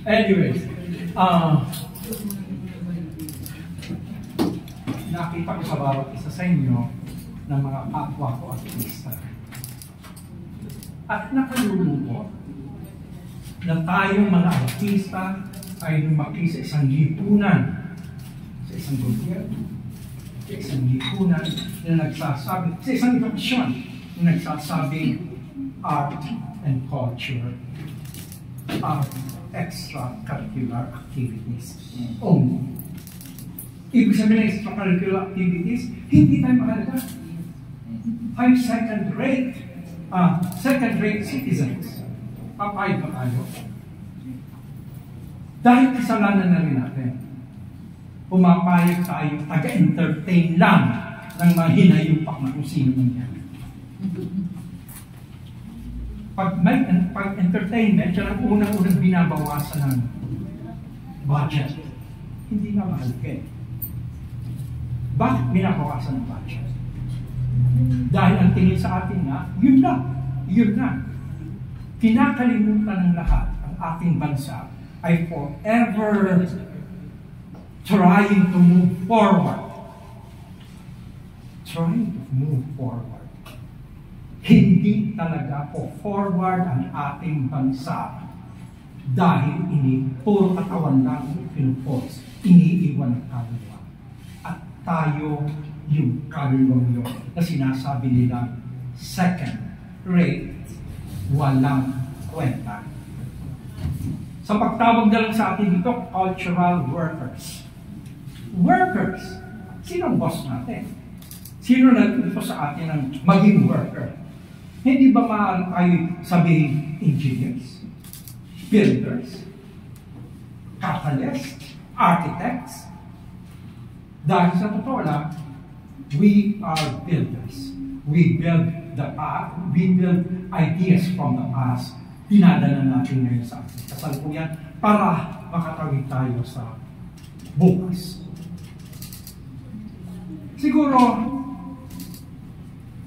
Anyways, nakita ko sa bawat isa sa inyo ng mga kapwa ko artista. At nakalulungkot na tayong mga artista ay lumaki sa isang lipunan, sa isang gobyerno, sa isang lipunan na nagsasabi, sa isang edukasyon na nagsasabing art and culture are extracurricular activities only. Ibig sabihin ng extracurricular activities, hindi tayo mahalaga. Tayo second-rate citizens. Papayag ba tayo? Dahil kasalanan na rin natin, pumapayag tayo, taga-entertain lang ng mga hinayupak na kung sino man yan. Pag entertainment, yan ang unang-unang binabawasan ng budget. Hindi nga mahal ka. Bakit binabawasan ng budget? Dahil ang tingin sa atin nga, yun na. Kinakalimutan ng lahat ang ating bansa ay forever trying to move forward. Trying to move forward. Hindi talaga po forward ang ating bansa dahil puro katawan lang pinupos, iniiwan ng kaluluwa. At tayo yung kaluluwang yun na sinasabi nila second rate, walang kwenta. Sa pagtawag na lang sa atin dito, cultural workers. Workers. Sino ang boss natin? Sino nag-utos sa atin ng maging worker? Hindi ba maaari tayo sabihin engineers, builders, capitalists, architects? Dahil sa totoo lang, we are builders. We build the past, we build ideas from the past. Dinadala natin ngayon sa ating kasalukuyan para makatawid tayo sa bukas. Siguro,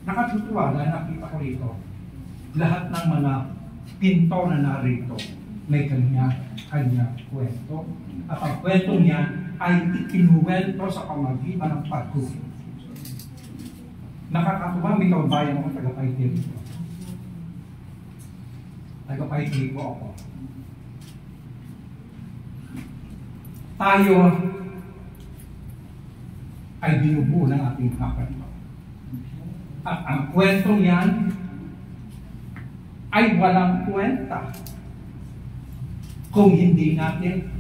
nakatutuwa na nakita ko rito, lahat ng mga pinto na narito may kanya kwento. At ang kwento niya ay ikinuwento sa pamagitan ng pagguhit. Nakakatuwa, may kababayan ako taga-Paitiri ko. Taga-Paitiri ko ako. Tayo ay binubuo ng ating kapatid. At ang kwentong yan ay walang kwenta kung hindi natin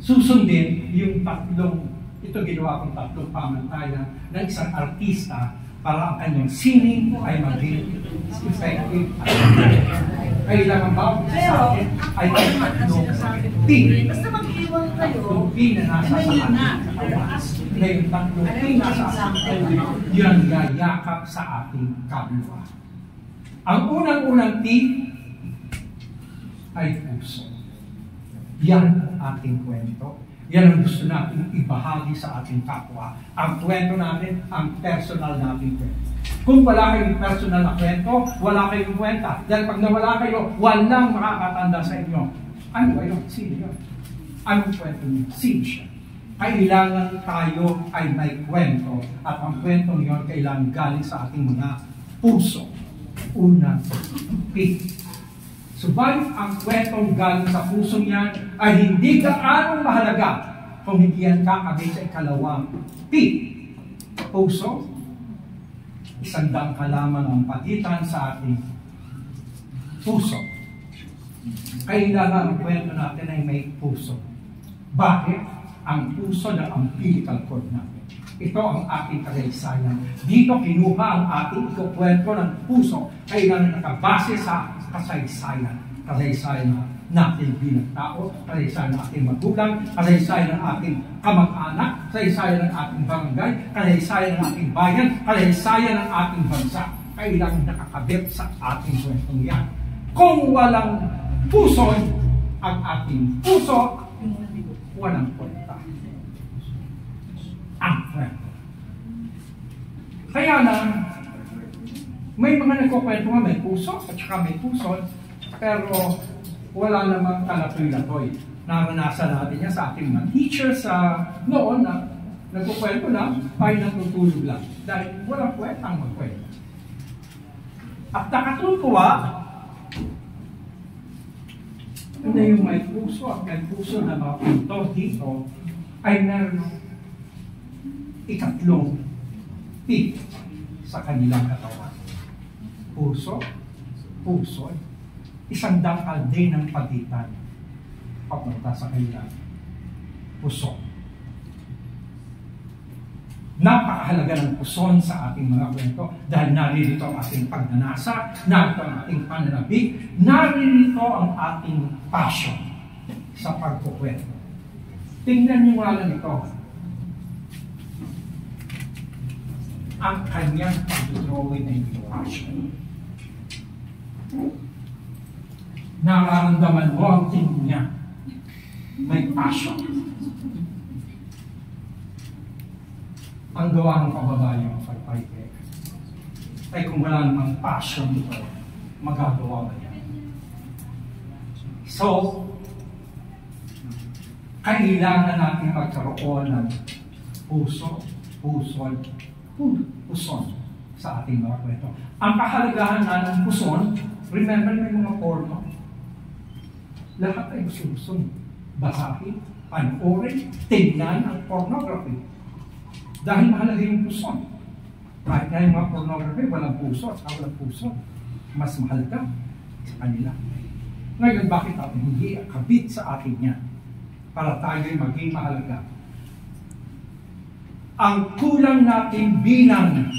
susundin yung ito ginawa kong tatlong pamantayan ng isang artista para ang kanyang sining ay maging effective at kailangan ba sa akin ay tatlong pin. Basta mag-iwan kayo, tatlong pin na nasa sa ating katawan. Na yung tatlong pin na nasa ating katawan, yun yayakap sa ating kapwa. Ang unang-unang pin ay puso. Yan ang ating kwento. Yan ang gusto natin ibahagi sa ating kapwa. Ang kwento natin, ang personal nating kwento. Kung wala kayong personal na kwento, wala kayong kwenta. Dahil pag nawala kayo, walang makakatanda sa inyo. Ano ba yun? Sino yun? Anong kwento niyo? Sino siya? Kailangan tayo ay may kwento. At ang kwentong yun, kailangan galing sa ating mga puso. Una, pit. Subalit ang kwentong galing sa puso niyan ay hindi gaanong mahalaga kung hindi yan kakabit sa ikalawang P. Puso, isang dangka lamang ang pagitan sa ating puso. Kailangan ang kwento natin ay may puso. Bakit? Ang puso na umbilical cord natin. Ito ang ating kasaysayan. Dito kinuha ang ating ikukwento ng puso. Kailangan nakabase sa kasaysayan. Kasaysayan natin bilang tao, kasaysayan ng ating magulang, kasaysayan ng ating kamag-anak, kasaysayan ng ating barangay, kasaysayan ng ating bayan, kasaysayan ng ating bansa. Kailangan nakakabit sa ating kwentong yan. Kung walang puso, ang ating puso, walang kwenta. Ang kwento. Kaya na, may mga nagkukwento nga may puso at saka may puso, pero wala namang kalatoy-latoy. Naranasan natin yan sa ating mga teachers noon na nagkukwento lang, ay natutulog lang. Dahil walang kwentang magkwento. At nakatutuwa, na yung may puso at may puso na mga punto dito ay meron ikatlong tip sa kanilang katawan. Puso, puso, isang dangkal din ng pagitan papunta sa kanilang puso. Napakahalaga ng puson sa ating mga kwento dahil naririto ang ating pagnanasa, narito ang ating pananabik, naririto ang ating passion sa pagkukwento. Tingnan niyo nga lang ito. Ang kanyang pag-drawing ng passion. Nararamdaman mo ang tingin niya. May passion. Ang gawa ng kababayan ng pagpahigay ay kung wala namang passion ito, magagawa ba yan? So, kailangan natin magkaroon ng puson sa ating mga kwento. Ang kahalagahan na ng puson, remember may mga porno. Lahat ay gusto basahin, panoorin, tingnan ang pornography. Dahil mahalaga yung puso. Kahit na yung mga pornography, walang puso at walang puso. Mas mahalaga sa kanila. Ngayon, bakit natin hindi kabit sa atin yan? Para tayo'y maging mahalaga. Ang kulang natin bilang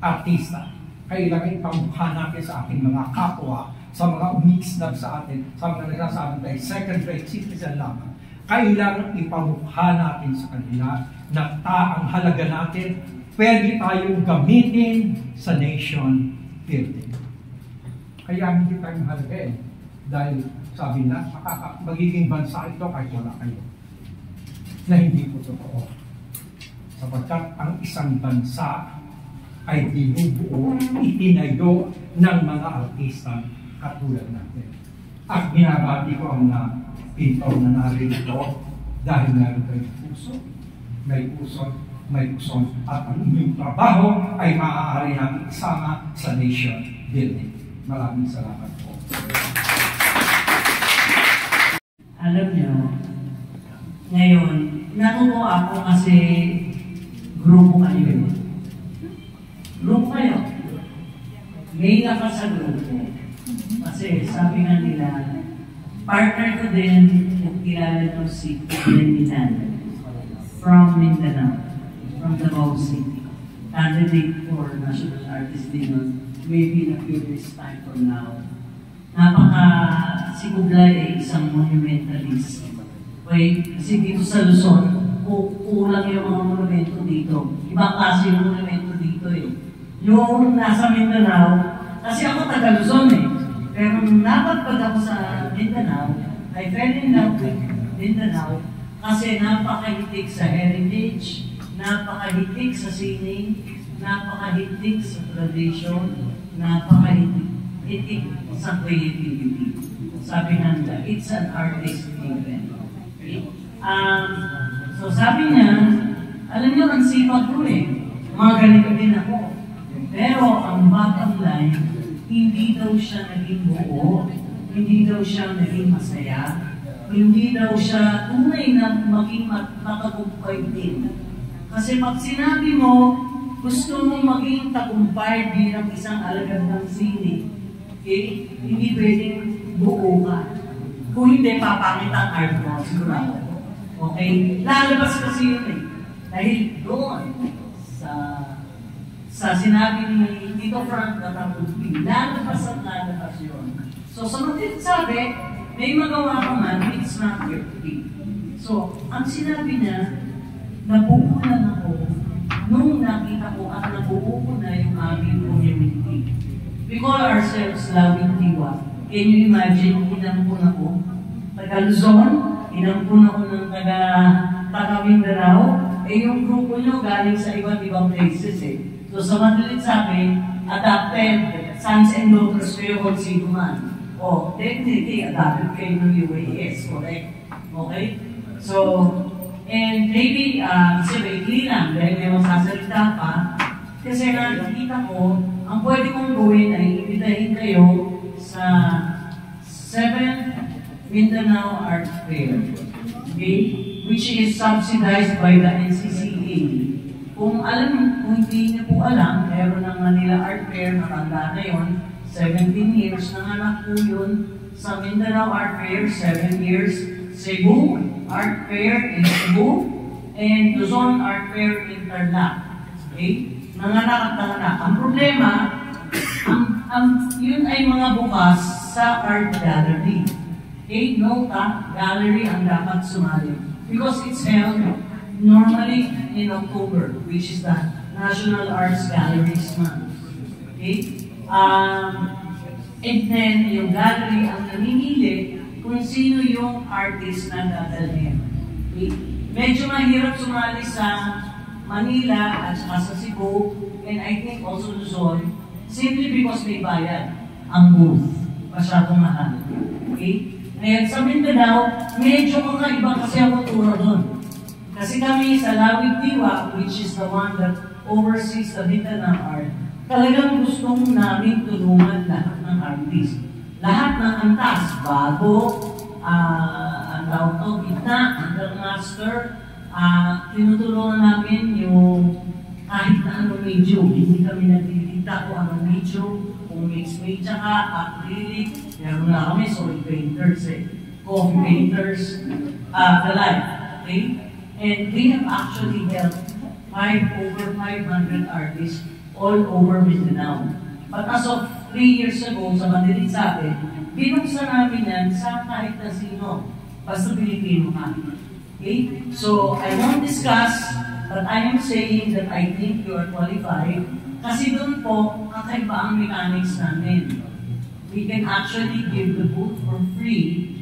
artista, kailangan ipamukha natin sa ating mga kapwa, sa mga umiislab sa atin, sa mga nagsasabi tayo, second-rate citizen lamang. Kailangan ipamukha natin sa kanila na ang halaga natin, pwede tayong gamitin sa nation building. Kaya hindi tayo mahalaga dahil sabi na, magiging bansa ito kahit wala kayo. Na hindi po totoo. Sapagkat ang isang bansa ay binubuo, itinayo ng mga artista katulad natin. At binabati ko ang pintor na narito dahil naroon kayo puso. May puson, at ang inyong trabaho ay maaari namin isama sa nation building. Maraming salamat po. Alam niyo, ngayon, natutuwa ako kasi grupo kayo. Grupo kayo. May lakas sa grupo. Kasi sabi nga nila, partner ko din, kilala ko si Leninan. From Mindanao, from Davao City. Candidate for National Artist din maybe in a few years time from now. Si Kublay ay isang monumentalist. Okay? Kasi dito sa Luzon, kulang yung mga monumento dito. Ibang klase yung monumento dito Yung nasa Mindanao, kasi ako taga Luzon Pero nung napagpag ako sa Mindanao, I fell in love with Mindanao. Kasi napakahitig sa heritage, napakahitig sa sining, napakahitig sa tradition, napakahitig sa creativity. Sabi nila, it's an artist event. So sabi niya, alam niyo, ang sipag ko mga ganito din ako. Pero ang bottom line, hindi daw siya naging buo, hindi daw siya naging masaya, hindi daw siya tunay na maging matagumpay din. Kasi pag sinabi mo, gusto mong maging tagumpay bilang isang alagad ng sini, hindi pwedeng buo ka. Kung hindi, papangit ang art mo, sigurado. Okay? Lalabas kasi yun Dahil doon, sa sinabi ni Tito Frank na tagumpay, lalabas at lalabas yun. So, sa mga sabi, may magawa ka man, it's not your thing. So, ang sinabi niya, nabuo lang ako nung nakita ko at nabuo ko na yung aming community. We call ourselves Lawing Tiwa. Can you imagine, inampun ako? Taga Luzon, inampun ako ng taga Mindanao, yung grupo nyo galing sa iba't ibang places So, sa madalit sabi, adapted, sons and daughters kayo kung sino man. Oh, definitely, adapted kayo ng UAS, correct? Okay? So, and maybe, kasi maikli lang, dahil may masasalita pa, kasi nakikita ko, ang pwede kong gawin ay ibitahin kayo sa 7th Mindanao Art Fair, okay? Which is subsidized by the NCCA. Kung hindi niyo po alam, meron ng Manila Art Fair, natanda na yun, 17 years, nanganak po yun sa Mindanao Art Fair, 7 years, Cebu Art Fair in Cebu, and Luzon Art Fair in Tarlac. Okay? Nanganak at nanganak. Ang problema, yun ay mga bukas sa art gallery. Okay? Nota gallery ang dapat sumali. Because it's held normally in October, which is the National Arts Galleries Month. Okay? And then, yung gallery ang namimili kung sino yung artist na dadalhin. Okay? Medyo mahirap sumali sa Manila at saka sa Cebu, and I think also Luzon, simply because may bayad ang booth. Masyadong mahal. Okay? Ngayon sa Mindanao, medyo kakaiba kasi ang kultura doon. Kasi kami sa Lawig Diwa, which is the one that oversees the Mindanao art, talagang gustong namin tulungan lahat ng artist. Lahat ng antas, bago, ang tawag to, gitna, hanggang master, tinutulungan namin yung kahit na anong medyo. Hindi kami nagtitinta kung anong medyo, kung mixed media ka, acrylic, meron na kami, soil painters, coffee painters, the life. Okay? And we have actually helped over 500 artists all over Mindanao. But as of 3 years ago, sa Mandiritsabe, binuksan namin yan sa kahit na sino, basta Pilipino ka. Okay? So, I won't discuss, but I am saying that I think you are qualified kasi doon po, kakaiba ang mechanics namin. We can actually give the booth for free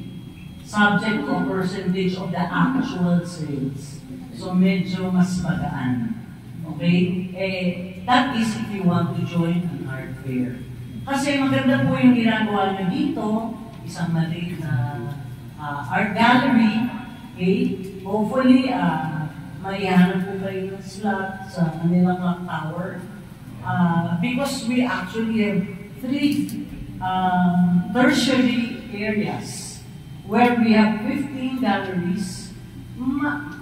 subject to a percentage of the actual sales. So, medyo mas magaan. Okay? That is if you want to join an art fair. Kasi maganda po yung ginagawa nyo dito, isang maliit na art gallery. Okay? Hopefully, maihanap po kayo ng slot sa Manila Clock Tower. Because we actually have 3 tertiary areas where we have 15 galleries.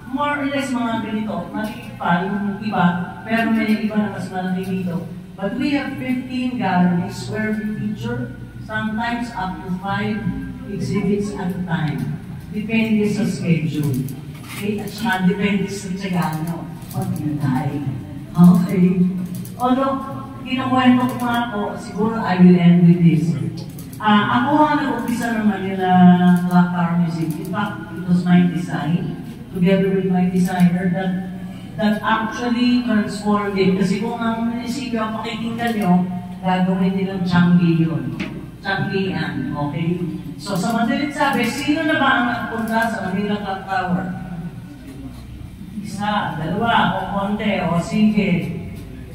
More or less mga ganito, maliit pa yung iba, pero may iba na mas malaki dito. But we have 15 galleries where we feature sometimes up to 5 exhibits at a time. Depende sa schedule. Okay? At saka depende sa tsagano. Okay. Although, kinukwento ko nga ako, siguro I will end with this. Ako ang nag-umpisa ng Manila Clock Tower Museum. In fact, it was my design, together with my designer, that actually transformed it. Kasi kung ang munisipyo ang pakikinggan nyo, gagawin nilang Changi yun. Changian, okay? So, sa Mandiritsabe, sino na ba ang nagpunta sa Manila Clock Tower? Isa, dalawa, o konti, o sige.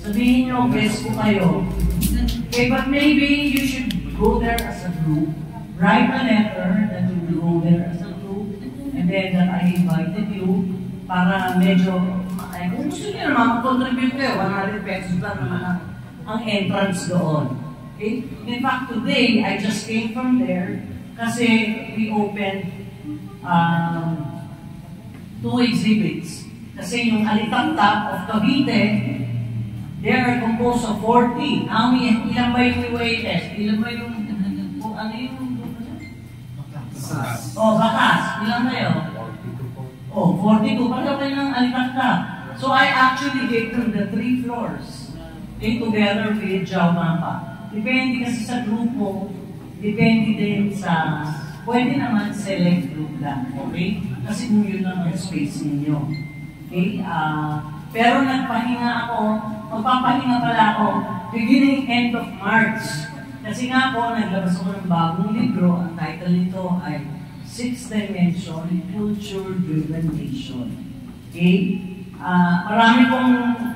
Sabihin nyo, guess ko kayo. Okay, but maybe you should go there as a group. Write a letter that you will go there as a group, and then that I invited you para medyo, kung gusto nyo naman, mag-contribute kayo, 100 pesos lang naman ang entrance doon. Okay? In fact, today, I just came from there kasi we opened 2 exhibits. Kasi yung Alitap-Tap of Cavite, they are composed of 40. Ilan ba yung UAS? Ilan ba yung, ano yung, Bakas. Bakas. Ilan kayo? 42. Pagka kayo ng Alitap-Tap. So I actually gave them the 3 floors. Okay, together with Jao Mapa. Depende kasi sa grupo, depende din sa, pwede naman select group lang. Okay? Kasi kung yun lang ang space ninyo. Okay? Pero nagpahinga ako, magpapahinga pala ako beginning end of March. Kasi nga po, naglabas ako ng bagong libro. Ang title nito ay 6th Dimension, Culture-Driven Nation. Okay? Marami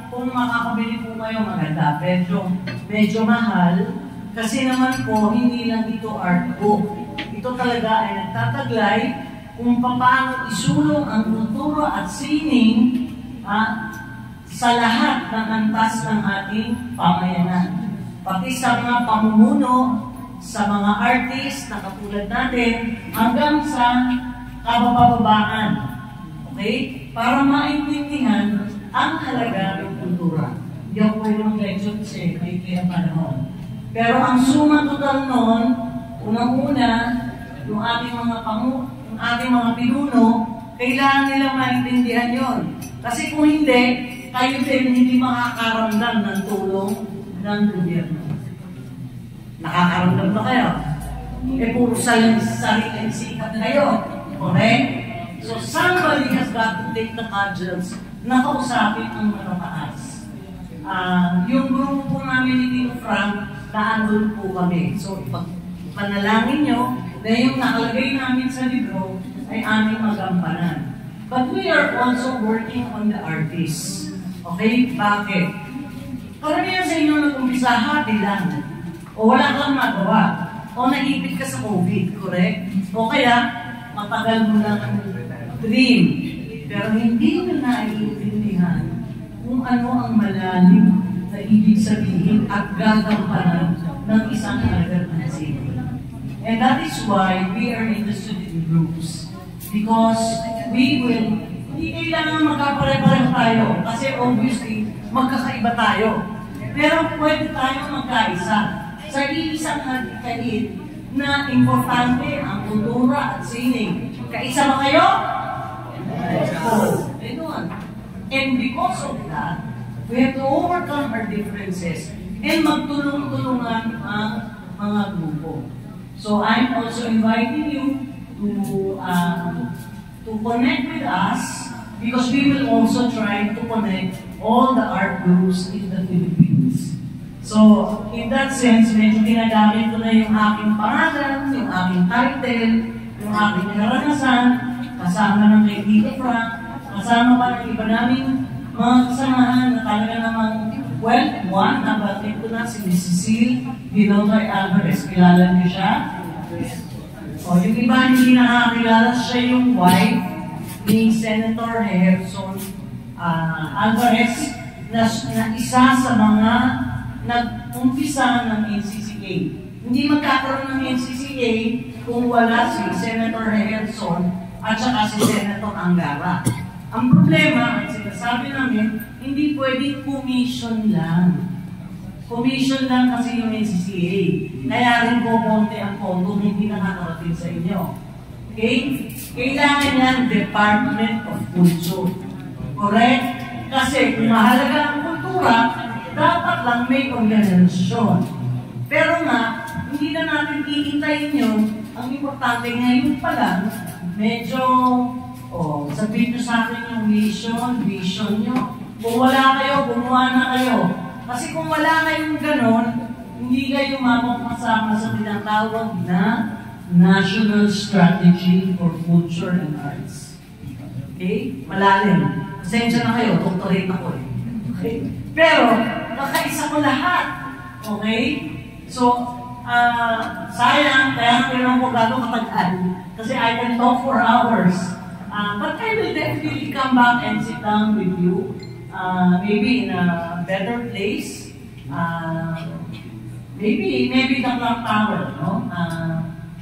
kung makakabili po kayo, maganda. Medyo mahal. Kasi naman po, hindi lang ito art book. Ito talaga ay nagtataglay kung paano isulong ang kultura at sining sa lahat ng antas ng ating pamayanan. Pati sa mga pamumuno, sa mga artist na katulad natin, hanggang sa kabababaan. Okay? Para maintindihan ang halaga ng kultura. Hindi ako pwede mag-lecture kasi may kaya panahon. Pero ang suma total noon, unang-una, yung ating mga pinuno, kailangan nilang maintindihan yon. Kasi kung hindi, kayo din hindi makakaramdam ng tulong ng gobyerno. Nakakaramdam na kayo. Puro sariling sikat kayo. Okay? So somebody has got to take the cudgels na kausapin ang matataas. Yung grupo po namin ni Tito Frank, naandun po kami. So panalangin nyo na yung nakalagay namin sa libro ay aming magampanan. But we are also working on the artists. Okay? Bakit? Karamihan sa inyo nag-umpisa, hati lang. O wala kang magawa. O naipit ka sa COVID, correct? O kaya, matagal mo lang ang dream. Pero hindi mo naiintindihan kung ano ang malalim na ibig sabihin at gagampanan ng isang alagad ng city. And that is why we are in the student groups. Because we will, hindi kailangan magkapare-pareho tayo. Kasi obviously, magkakaiba tayo. Pero pwede tayong magkaisa. Sa iisang hadikain na importante ang kultura at sining. Kaisa ba kayo? Oh, ayun. And because of that, we have to overcome our differences and magtulong-tulungan ang mga grupo. So I'm also inviting you to connect with us because we will also try to connect all the art groups in the Philippines. So, in that sense, medyo ginagamit ko na yung aking pangalan, yung aking title, yung aking karanasan, kasama ng kay Tito Frank, kasama pa ng iba naming mga kasamahan na talaga namang, well, one, nabatin ko na si Miss Cecile Dinotoy Alvarez. Kilala niyo siya? O, yung iba hindi nakakilala, siya yung wife ni Senator Gerson Alvarez na isa sa mga nag-umpisa ng NCCA. Hindi magkakaroon ng NCCA kung wala si Senator Gerson at saka si Senator Angara. Ang problema, at sinasabi namin, hindi pwedeng commission lang. Commission lang kasi yung NCCA. Kaya rin po konti ang kondo, hindi nakakarating sa inyo. Okay? Kailangan yan Department of Culture. Correct? Kasi kung mahalaga ang kultura, dapat lang may organisasyon. Pero nga, hindi na natin iintayin yun. Ang importante ngayon pa lang, medyo, sabihin nyo sa akin yung vision nyo. Kung wala kayo, gumawa na kayo. Kasi kung wala kayong ganon, hindi kayo mapapasama sa tinatawag na National Strategy for Culture and Arts. Okay? Malalim. Pasensya na kayo, doctorate ako eh. Okay? Pero, kakaisa ko lahat. Okay? So, sayang, kaya naman ko gano'ng katagal. Kasi I can talk for hours. But I will definitely come back and sit down with you. Maybe in a better place. Maybe the Clock Tower, no?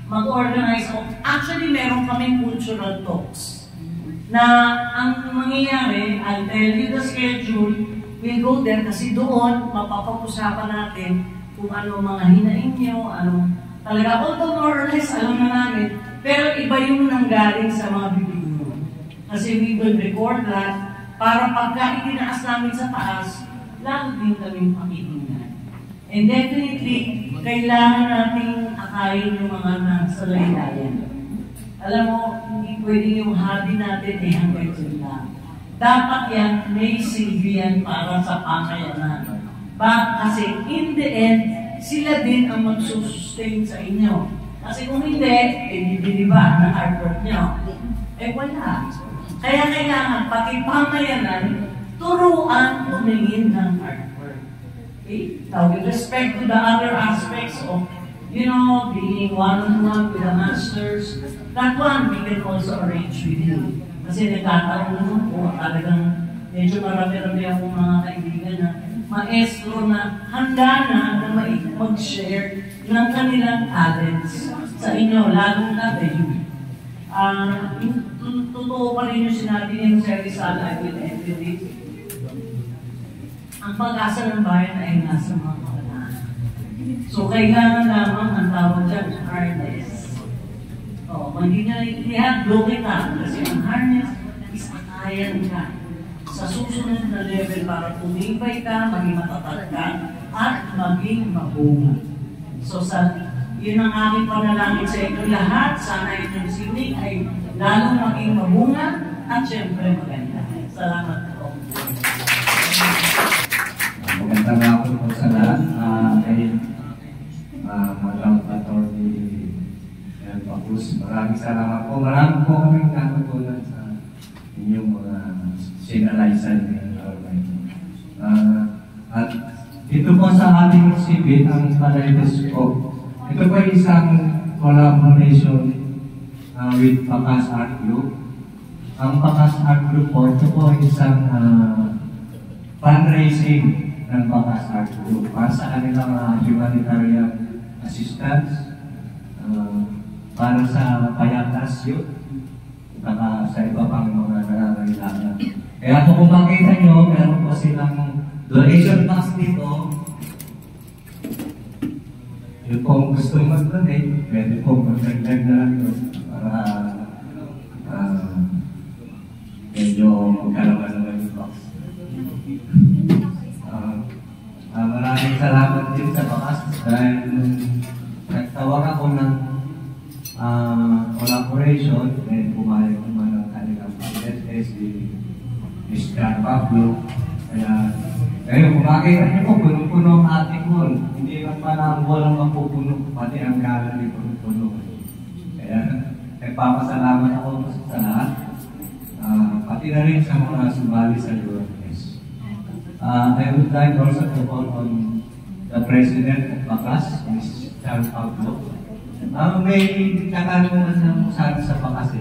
Mag-organize ko. Actually, meron kaming cultural talks. Na ang mangyayari, I'll tell you the schedule, we'll go there kasi doon, mapapag-usapan natin kung ano mga hinaing nyo, ano, talaga, although more or less, alam na namin, pero iba yung nanggaling sa mga bibig nyo. Kasi we will record that, para pagka itinaas namin sa taas, lalo din kaming pakinggan. And definitely, kailangan nating akayin yung mga nasa laylayan. Alam mo, hindi pwedeng yung hobby natin eh hanggang dyan lang. Dapat yan, may silbihan para sa pamayanan. Kasi in the end, sila din ang magsusustain sa inyo. Kasi kung hindi, bibili ba ng artwork nyo? Wala. Kaya kailangan, pati pamayanan, turuan tumingin ng artwork. Okay? Now, with respect to the other aspects of, being one-on-one with the masters, that one we can also arrange with you. Kasi nagkataon naman po, talagang medyo marami-rami akong mga kaibigan na maestro na handa na mag-share ng kanilang talents sa inyo, lalo na the youth. Totoo pa rin yung sinabi ni Jose Rizal, I will end with it. Ang pag-asa ng bayan ay nasa mga kabataan. So, kailangan lamang ang tawag dyan, harness. Ihaglo kita kasi ang harness is akayan ka sa susunod na level para tumibay ka, maging matatag ka, at maging mabunga. So, yun ang aking panalangin sa inyo lahat. Sana inyong sinig ay lalong maging mabunga at syempre maganda. Salamat po. Magandang hapon po sa lahat. Madam Attorney Pacus, maraming salamat po. Marami po kaming natutunan sa inyong mga sinalaisan ng at ito po sa ating exhibit, ang kaleidoscope. Ito po ay isang collaboration with Pacas Art Group. Ang Pacas Art Group po, ito po ay isang fundraising ng Pacas Art Group para sa kanilang humanitarian assistance, para sa payatas youth, saka sa iba pang mga nangangailangan. Kaya kung makita nyo, meron po silang donation box dito. Yung kung gusto mag-donate, pwede po mag-donate na lang yun para medyo magkalaman naman yung box. Maraming salamat din sa Pacas dahil nagtawag ako ng collaboration and pumayag naman ng kanilang PSS, Mr. Pablo. Kaya kung makita niyo po, puno-puno ang ating wall. Hindi lang pala ang wall ang mapupuno, pati ang gallery puno-puno. Kaya nagpapasalamat ako sa lahat, pati na rin sa mga sumali sa UFS. I would like also to call on the President of Pacas, Mr. Pablo. May katanungan na sabi sa Pacas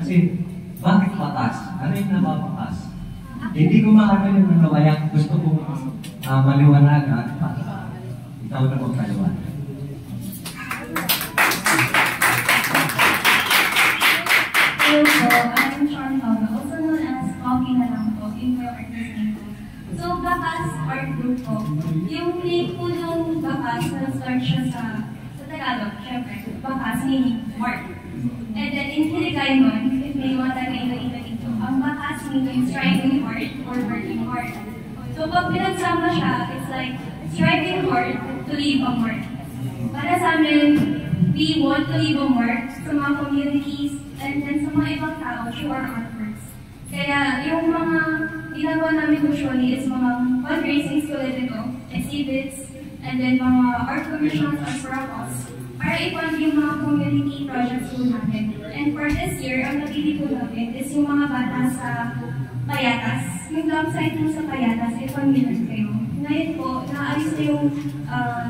kasi bakit Pacas? Ano yung napapakas? Hindi ko maano yung nanawayak. Gusto ko maliwanagan. Ikaw na magpaliwanag. Hello po, I'm Sean Paula, also known as Coffee na lang po, in your artist name po. So, Pacas Art Group po. Yung name po yung Pacas, na-start siya sa Tagalog, syempre. Pacas meaning mark. And then in Hiligaynon, if may mga taga-ilo-ilo dito, ang Pacas meaning striving hard or working hard. So pag pinagsama siya, it's like striving hard to leave a mark. Para sa amin, we want to leave a mark sa mga communities and then sa mga ibang tao through our artworks. Kaya yung mga ginagawa namin usually is mga fundraising political, exhibits, and then mga art commissions as for us. Para i-fund yung mga community projects po natin. And for this year, ang napili po namin is yung mga bata sa Payatas. Yung campsite po sa Payatas, i-familiar kayo. Ngayon po, naalis na yung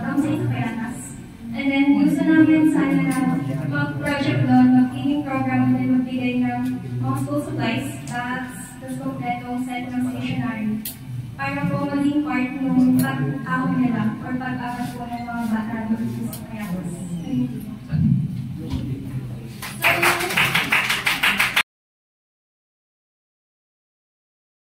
campsite sa Payatas. And then gusto namin sana na mag-project doon, mag-cleaning program, and then magbigay ng mga school supplies, bags, tapos kompletong set ng stationery. Para po maging part ng pag-ahon nila or pag-awas po ng